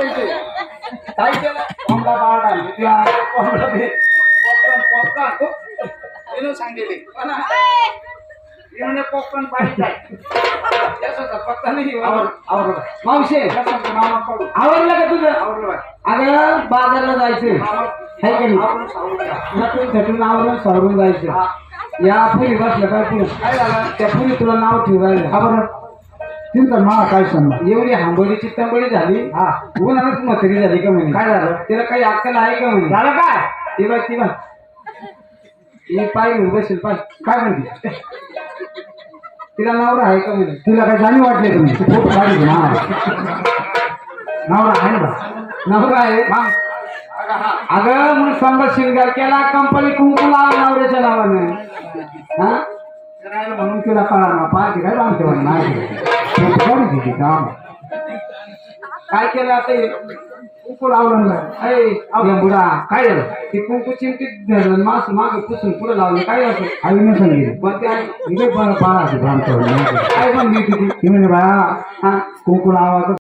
पैसे काय केलं कोंबडा बाळ आणली ती कोंबडा दे पॉपकॉर्न येणं सांगेले येणे पॉपकॉर्न पाहिजे त्याचा पत्ता नाही आवडला मावशे आवडलं का तुझं आवडलं अगं बाजारला जायचं आहे का नाही नटून थटून आवरून सवरून जायचं या पुरी बसलं काय पुरी काय झालं त्या पुरी तुला नाव ठेवायला हा बरं चिंता मला काय सांग एवढी हांबोली चित्तांबोली झाली हा उन्हाळ्यात म्हातारी झाली का म्हणे काय झालं तिला काही अक्कल आहे का म्हणे झालं काय ती बघ ही पाय घेऊन बसेल पाय काय म्हणते तिला नवरा आहे का म्हणे तिला काय जाणी वाटले का म्हणे फोटो काढली नवरा आहे ना नवरा आहे अगं मग संघ शिंगार केला कंपनी कुंकू लावा नवऱ्याच्या नावाने हा म्हणून तुला कळा पाहते काय बांधते नाही काम काय केलं आता कुंकू लावलं बुडा काय झालं ती कुंकू चिमटीत धरलं मास माग पुसून पुढे लावलं काय असं आई न सांगितलं पण ते पाहा काय म्हणली ती म्हणे बा कुंकू लावा